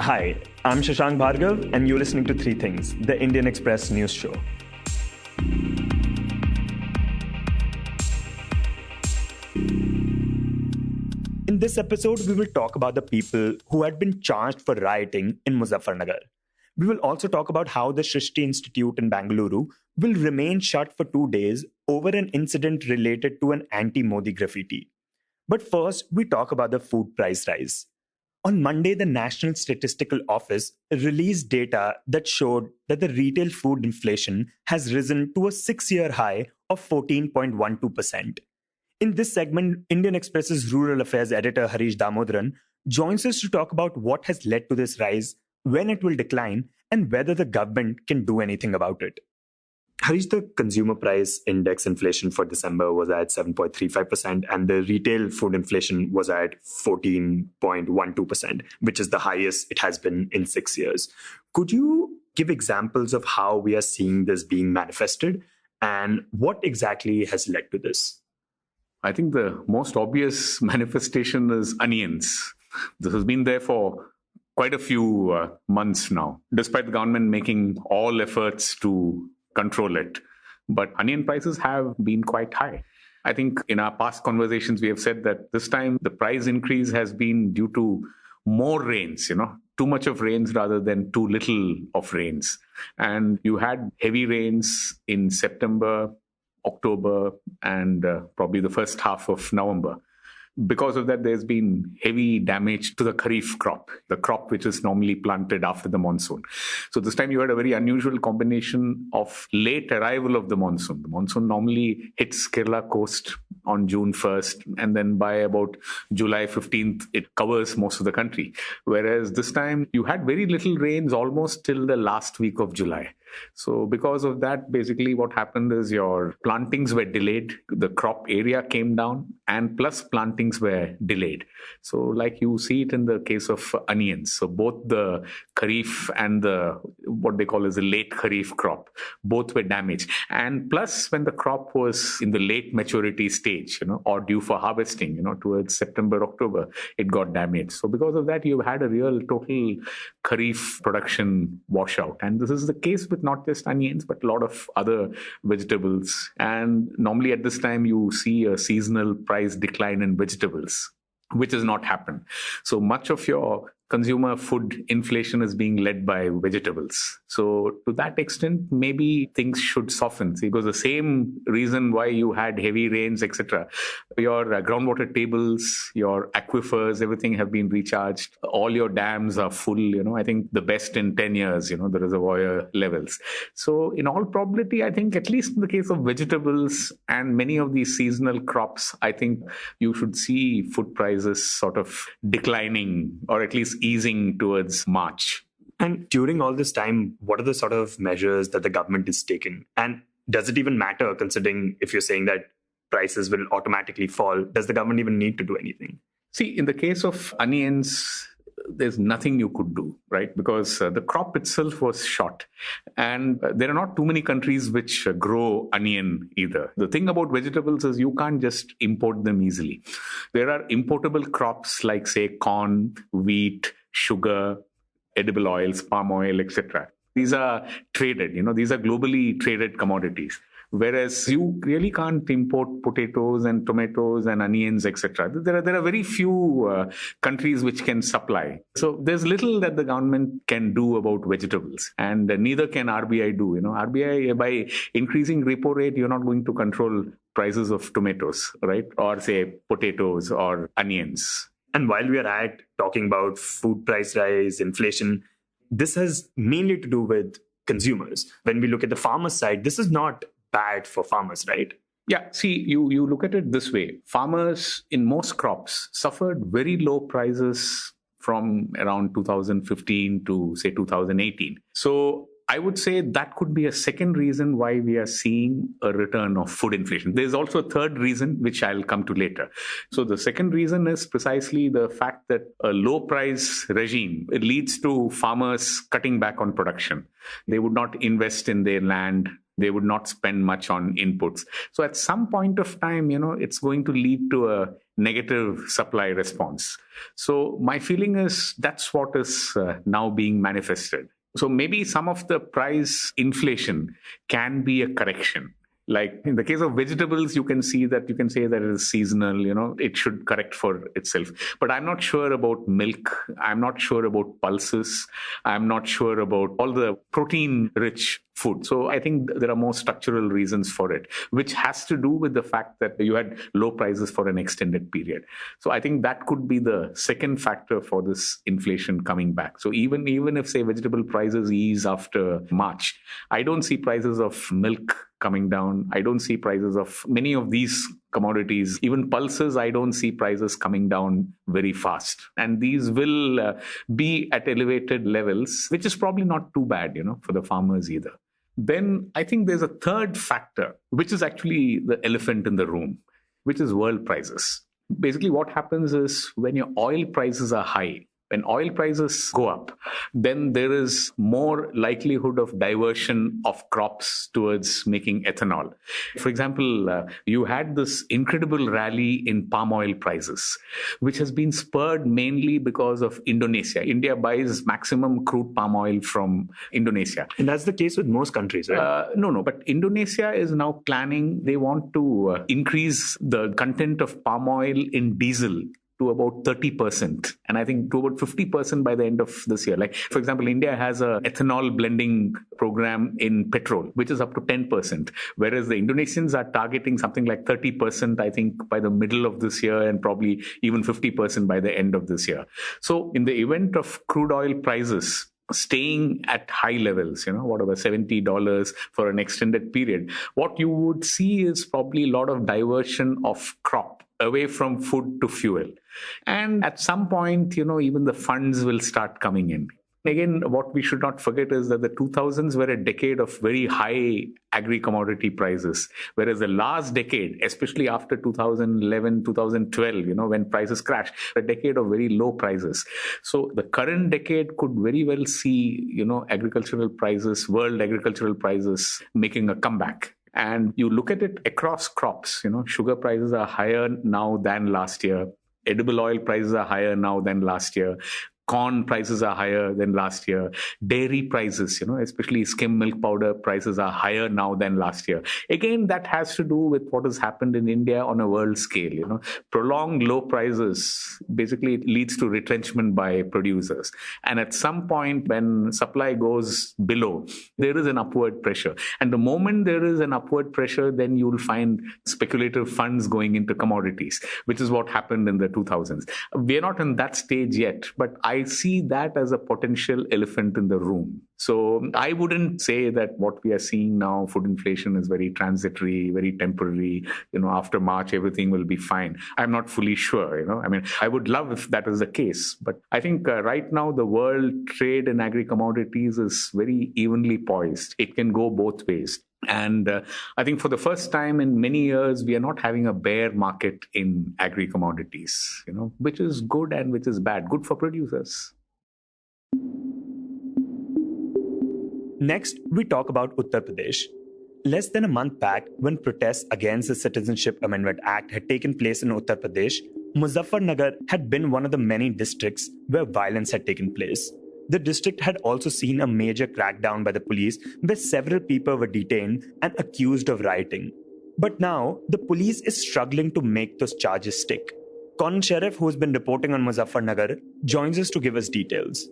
Hi, I'm Shashank Bhargav, and you're listening to Three Things, the Indian Express news show. In this episode, we will talk about the people who had been charged for rioting in Muzaffarnagar. We will also talk about how the Shrishti Institute in Bangalore will remain shut for 2 days over an incident related to an anti-Modi graffiti. But first, we talk about the food price rise. On Monday, the National Statistical Office released data that showed that the retail food inflation has risen to a 6-year high of 14.12%. In this segment, Indian Express's rural affairs editor Harish Damodaran joins us to talk about what has led to this rise, when it will decline, and whether the government can do anything about it. Harish, the consumer price index inflation for December was at 7.35%, and the retail food inflation was at 14.12%, which is the highest it has been in 6 years. Could you give examples of how we are seeing this being manifested, and what exactly has led to this? I think the most obvious manifestation is onions. This has been there for quite a few months now, despite the government making all efforts to control it. But onion prices have been quite high. I think in our past conversations, we have said that this time the price increase has been due to more rains, too much of rains rather than too little of rains. And you had heavy rains in September, October, and probably the first half of November. Because of that, there's been heavy damage to the Kharif crop, the crop which is normally planted after the monsoon. So this time you had a very unusual combination of late arrival of the monsoon. The monsoon normally hits Kerala coast on June 1st, and then by about July 15th, it covers most of the country. Whereas this time you had very little rains almost till the last week of July. So because of that, basically what happened is your plantings were delayed, the crop area came down, and plus plantings were delayed. So like you see it in the case of onions. So both the Kharif and the what they call as the late Kharif crop, both were damaged. And plus when the crop was in the late maturity stage, or due for harvesting, towards September, October, it got damaged. So because of that, you had a real total Kharif production washout. And this is the case with not just onions, but a lot of other vegetables. And normally at this time, you see a seasonal price decline in vegetables, which has not happened. So much of your consumer food inflation is being led by vegetables. So to that extent, maybe things should soften. See, because the same reason why you had heavy rains, etc., your groundwater tables, your aquifers, everything have been recharged. All your dams are full, I think the best in 10 years, the reservoir levels. So in all probability, I think at least in the case of vegetables and many of these seasonal crops, I think you should see food prices sort of declining, or at least easing towards March. And during all this time, what are the sort of measures that the government is taking? And does it even matter, considering if you're saying that prices will automatically fall, does the government even need to do anything? See, in the case of onions, there's nothing you could do, right? Because the crop itself was shot. And there are not too many countries which grow onion either. The thing about vegetables is you can't just import them easily. There are importable crops like, say, corn, wheat, sugar, edible oils, palm oil, etc. These are traded, these are globally traded commodities. Whereas you really can't import potatoes and tomatoes and onions, etc. There are very few countries which can supply. So there's little that the government can do about vegetables, and neither can RBI do. RBI, by increasing repo rate, you're not going to control prices of tomatoes, right? Or say potatoes or onions. And while we are at talking about food price rise, inflation, this has mainly to do with consumers. When we look at the farmer side, this is not bad for farmers, right? Yeah, see, you look at it this way. Farmers in most crops suffered very low prices from around 2015 to, say, 2018. So I would say that could be a second reason why we are seeing a return of food inflation. There's also a third reason, which I'll come to later. So the second reason is precisely the fact that a low price regime, it leads to farmers cutting back on production. They would not invest in their land. They would not spend much on inputs. So at some point of time, it's going to lead to a negative supply response. So my feeling is that's what is now being manifested. So maybe some of the price inflation can be a correction. Like in the case of vegetables, you can say that it is seasonal, it should correct for itself. But I'm not sure about milk. I'm not sure about pulses. I'm not sure about all the protein rich food. So I think there are more structural reasons for it, which has to do with the fact that you had low prices for an extended period. So I think that could be the second factor for this inflation coming back. So even if, say, vegetable prices ease after March, I don't see prices of milk coming down. I don't see prices of many of these commodities, even pulses, I don't see prices coming down very fast. And these will be at elevated levels, which is probably not too bad, for the farmers either. Then I think there's a third factor, which is actually the elephant in the room, which is world prices. Basically, what happens is when your oil prices are high, when oil prices go up, then there is more likelihood of diversion of crops towards making ethanol. For example, you had this incredible rally in palm oil prices, which has been spurred mainly because of Indonesia. India buys maximum crude palm oil from Indonesia. And that's the case with most countries, right? No. But Indonesia is now planning, they want to increase the content of palm oil in diesel to about 30%, and I think to about 50% by the end of this year. Like, for example, India has an ethanol blending program in petrol, which is up to 10%, whereas the Indonesians are targeting something like 30%, I think, by the middle of this year, and probably even 50% by the end of this year. So in the event of crude oil prices staying at high levels, whatever, $70 for an extended period, what you would see is probably a lot of diversion of crop away from food to fuel. And at some point, even the funds will start coming in. Again, what we should not forget is that the 2000s were a decade of very high agri-commodity prices, whereas the last decade, especially after 2011, 2012, when prices crashed, a decade of very low prices. So the current decade could very well see, agricultural prices, world agricultural prices making a comeback. And you look at it across crops, sugar prices are higher now than last year. Edible oil prices are higher now than last year. Corn prices are higher than last year. Dairy prices, especially skim milk powder prices are higher now than last year. Again, that has to do with what has happened in India on a world scale. Prolonged low prices basically leads to retrenchment by producers. And at some point when supply goes below, there is an upward pressure. And the moment there is an upward pressure, then you'll find speculative funds going into commodities, which is what happened in the 2000s. We're not in that stage yet, but I see that as a potential elephant in the room. So I wouldn't say that what we are seeing now, food inflation, is very transitory, very temporary. After March, everything will be fine. I'm not fully sure. I would love if that is the case. But I think right now, the world trade in agri-commodities is very evenly poised. It can go both ways. And I think for the first time in many years, we are not having a bear market in agri-commodities, which is good and which is bad. Good for producers. Next, we talk about Uttar Pradesh. Less than a month back, when protests against the Citizenship Amendment Act had taken place in Uttar Pradesh, Muzaffarnagar had been one of the many districts where violence had taken place. The district had also seen a major crackdown by the police where several people were detained and accused of rioting. But now, the police is struggling to make those charges stick. Conan Sheriff, who has been reporting on Muzaffarnagar, joins us to give us details.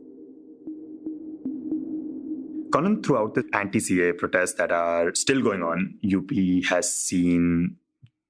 Conan, throughout the anti-CAA protests that are still going on, UP has seen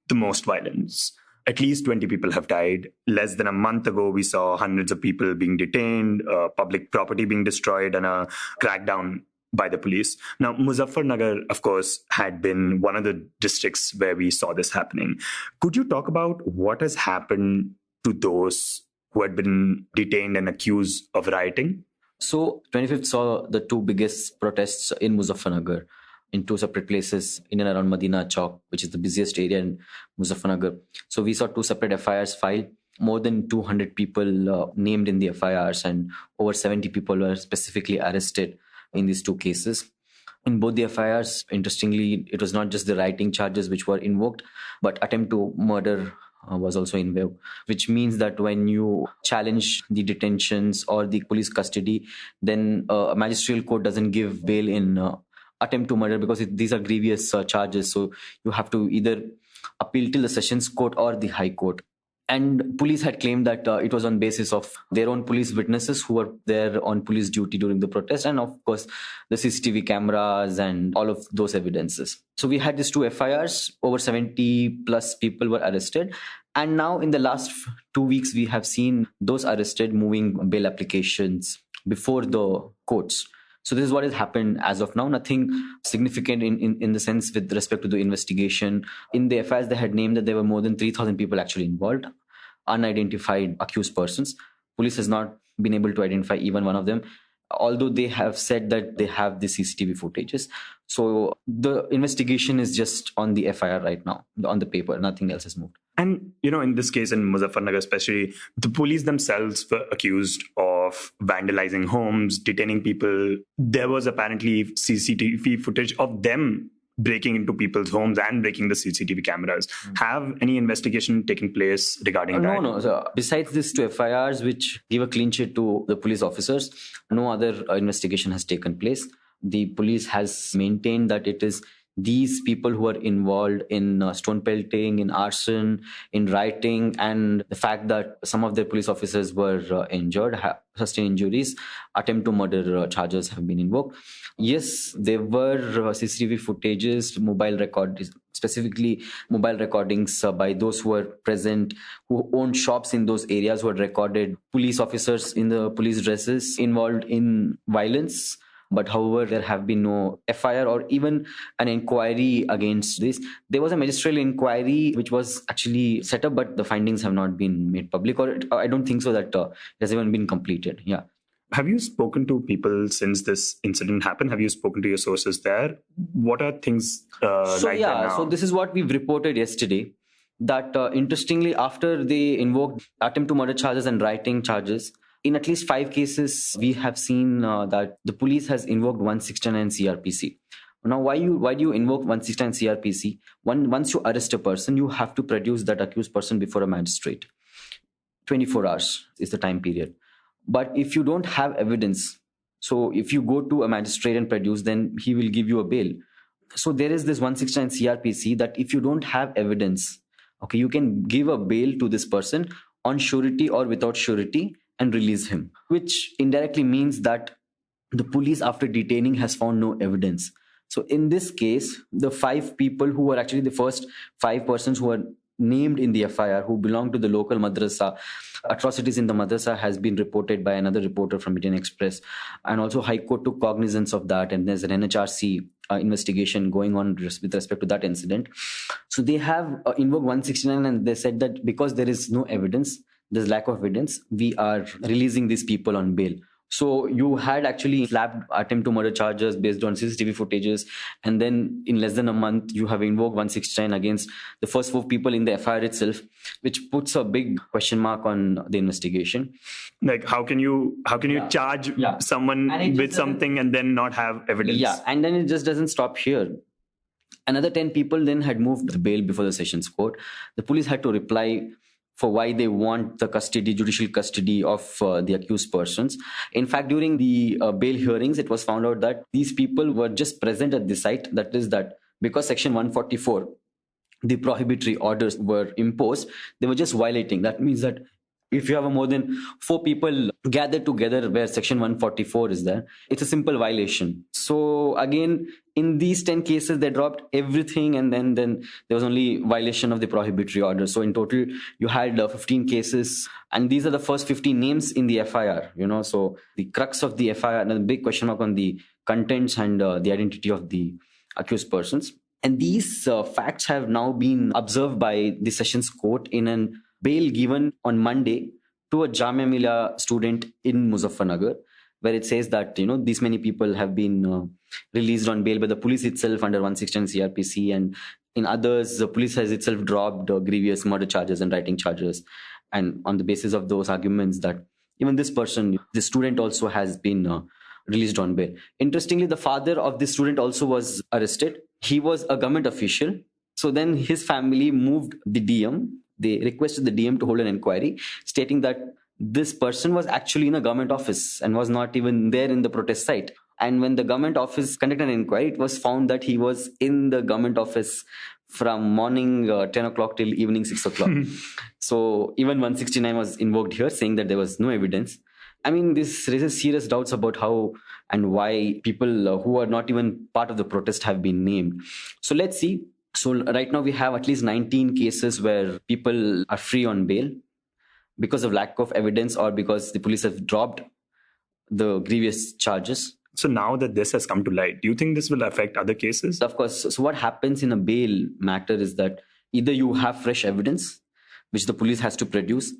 the most violence. At least 20 people have died. Less than a month ago, we saw hundreds of people being detained, public property being destroyed, and a crackdown by the police. Now, Muzaffarnagar, of course, had been one of the districts where we saw this happening. Could you talk about what has happened to those who had been detained and accused of rioting? So, 25th saw the two biggest protests in Muzaffarnagar in two separate places in and around Madina Chowk, which is the busiest area in Muzaffarnagar. So we saw two separate FIRs filed, more than 200 people named in the FIRs, and over 70 people were specifically arrested in these two cases. In both the FIRs, interestingly, it was not just the rioting charges which were invoked, but attempt to murder was also invoked, which means that when you challenge the detentions or the police custody, then a magisterial court doesn't give bail in attempt to murder because these are grievous charges. So you have to either appeal till the sessions court or the high court. And police had claimed that it was on basis of their own police witnesses who were there on police duty during the protest, and of course the CCTV cameras and all of those evidences. So we had these 2 FIRs, over 70 plus people were arrested. And now in the last 2 weeks, we have seen those arrested moving bail applications before the courts. So this is what has happened as of now. Nothing significant in the sense with respect to the investigation. In the FIRs, they had named that there were more than 3,000 people actually involved, unidentified accused persons. Police has not been able to identify even one of them, although they have said that they have the CCTV footages. So the investigation is just on the FIR right now, on the paper. Nothing else has moved. And, in this case in Muzaffarnagar especially, the police themselves were accused of vandalizing homes, detaining people. There was apparently CCTV footage of them breaking into people's homes and breaking the CCTV cameras. Have any investigation taken place regarding that? No. So besides these 2 FIRs, which give a clean sheet to the police officers, no other investigation has taken place. The police has maintained that it is these people who are involved in stone pelting, in arson, in rioting, and the fact that some of their police officers were injured, sustained injuries, attempt to murder charges have been invoked. Yes, there were CCTV footages, specifically mobile recordings by those who were present, who owned shops in those areas, who had recorded police officers in the police dresses involved in violence. But however, there have been no FIR or even an inquiry against this. There was a magisterial inquiry which was actually set up, but the findings have not been made public, or I don't think so that it has even been completed. Yeah. Have you spoken to people since this incident happened? Have you spoken to your sources there? What are things like that now? So this is what we've reported yesterday, that interestingly, after they invoked attempt to murder charges and rioting charges, in at least 5 cases, we have seen that the police has invoked 169 CRPC. Now, why do you invoke 169 CRPC? Once you arrest a person, you have to produce that accused person before a magistrate. 24 hours is the time period. But if you don't have evidence, so if you go to a magistrate and produce, then he will give you a bail. So there is this 169 CRPC that if you don't have evidence, okay, you can give a bail to this person on surety or without surety and release him, which indirectly means that the police, after detaining, has found no evidence. So in this case, the 5 people who were actually the first 5 persons who were named in the FIR, who belong to the local madrasa, atrocities in the madrasa has been reported by another reporter from Indian Express, and also High Court took cognizance of that, and there's an NHRC investigation going on with respect to that incident. So they have invoked 169, and they said that because there is no evidence, there's lack of evidence, we are releasing these people on bail. So you had actually slapped attempt to murder charges based on CCTV footages, and then in less than a month you have invoked 169 against the first 4 people in the FIR itself, which puts a big question mark on the investigation. Like, how can you charge someone with something and then not have evidence? Yeah, and then it just doesn't stop here. Another 10 people then had moved the bail before the Sessions Court. The police had to reply for why they want the judicial custody of the accused persons. In fact, during the bail hearings, it was found out that these people were just present at the site. That is that because Section 144, the prohibitory orders were imposed, they were just violating. That means that if you have more than 4 people gathered together where Section 144 is there, it's a simple violation. So again, in these 10 cases, they dropped everything, and then there was only violation of the prohibitory order. So in total, you had 15 cases, and these are the first 15 names in the FIR. So the crux of the FIR, and the big question mark on the contents and the identity of the accused persons. And these facts have now been observed by the Sessions Court in an bail given on Monday to a Jamia Millia student in Muzaffarnagar, where it says that these many people have been released on bail by the police itself under 169 CRPC, and in others the police has itself dropped grievous murder charges and rioting charges, and on the basis of those arguments that even this student also has been released on bail. Interestingly, the father of this student also was arrested. He was a government official. So then his family moved the DM They requested the DM to hold an inquiry, stating that this person was actually in a government office and was not even there in the protest site. And when the government office conducted an inquiry, it was found that he was in the government office from morning 10 o'clock till evening 6 o'clock. So even 169 was invoked here, saying that there was no evidence. I mean, this raises serious doubts about how and why people who are not even part of the protest have been named. So let's see. So right now we have at least 19 cases where people are free on bail because of lack of evidence or because the police have dropped the grievous charges. So now that this has come to light, do you think this will affect other cases? Of course. So what happens in a bail matter is that either you have fresh evidence, which the police has to produce,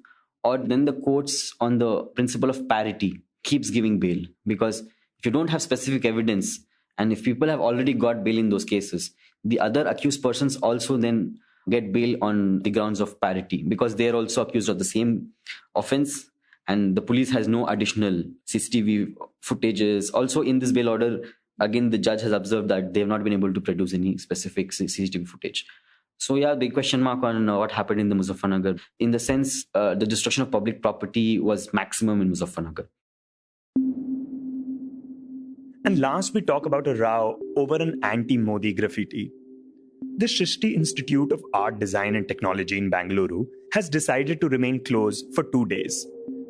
or then the courts, on the principle of parity, keeps giving bail. Because if you don't have specific evidence, and if people have already got bail in those cases, the other accused persons also then get bail on the grounds of parity, because they are also accused of the same offense. And the police has no additional CCTV footages. Also in this bail order, again, the judge has observed that they have not been able to produce any specific CCTV footage. So yeah, big question mark on what happened in the Muzaffarnagar. In the sense, the destruction of public property was maximum in Muzaffarnagar. And last, we talk about a row over an anti-Modi graffiti. The Srishti Institute of Art, Design and Technology in Bangalore has decided to remain closed for 2 days.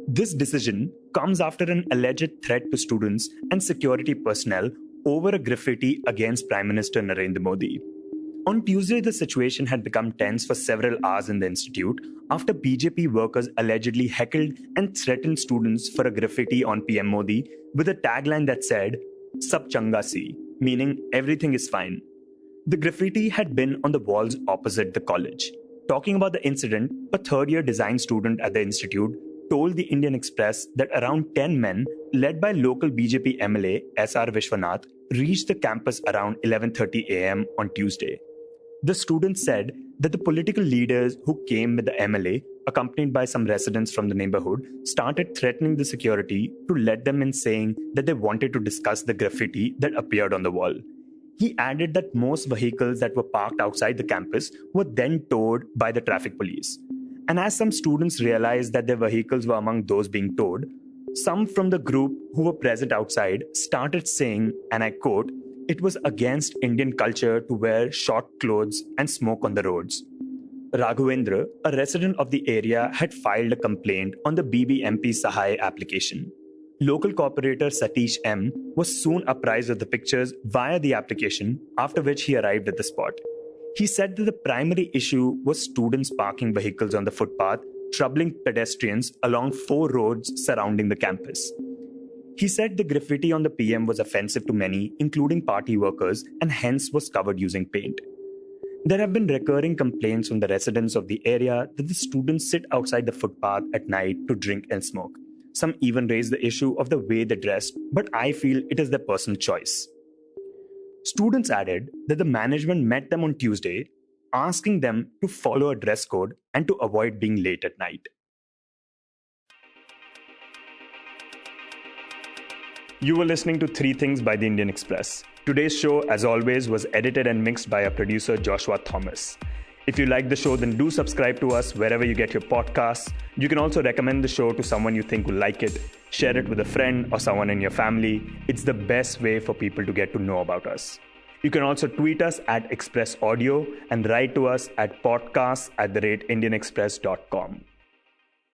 This decision comes after an alleged threat to students and security personnel over a graffiti against Prime Minister Narendra Modi. On Tuesday, the situation had become tense for several hours in the institute after BJP workers allegedly heckled and threatened students for a graffiti on PM Modi with a tagline that said, "Sab changa si," meaning everything is fine. The graffiti had been on the walls opposite the college. Talking about the incident, a third-year design student at the institute told the Indian Express that around 10 men, led by local BJP MLA S.R. Vishwanath, reached the campus around 11:30 a.m. on Tuesday. The students said that the political leaders who came with the MLA, accompanied by some residents from the neighborhood, started threatening the security to let them in, saying that they wanted to discuss the graffiti that appeared on the wall. He added that most vehicles that were parked outside the campus were then towed by the traffic police. And as some students realized that their vehicles were among those being towed, some from the group who were present outside started saying, and I quote, "It was against Indian culture to wear short clothes and smoke on the roads." Raghavendra, a resident of the area, had filed a complaint on the BBMP Sahay application. Local corporator Satish M. was soon apprised of the pictures via the application, after which he arrived at the spot. He said that the primary issue was students parking vehicles on the footpath, troubling pedestrians along 4 roads surrounding the campus. He said the graffiti on the PM was offensive to many, including party workers, and hence was covered using paint. There have been recurring complaints from the residents of the area that the students sit outside the footpath at night to drink and smoke. Some even raise the issue of the way they dressed, but I feel it is their personal choice. Students added that the management met them on Tuesday, asking them to follow a dress code and to avoid being late at night. You were listening to 3 Things by the Indian Express. Today's show, as always, was edited and mixed by our producer Joshua Thomas. If you like the show, then do subscribe to us wherever you get your podcasts. You can also recommend the show to someone you think will like it. Share it with a friend or someone in your family. It's the best way for people to get to know about us. You can also tweet us at Express Audio and write to us at podcasts@indianexpress.com.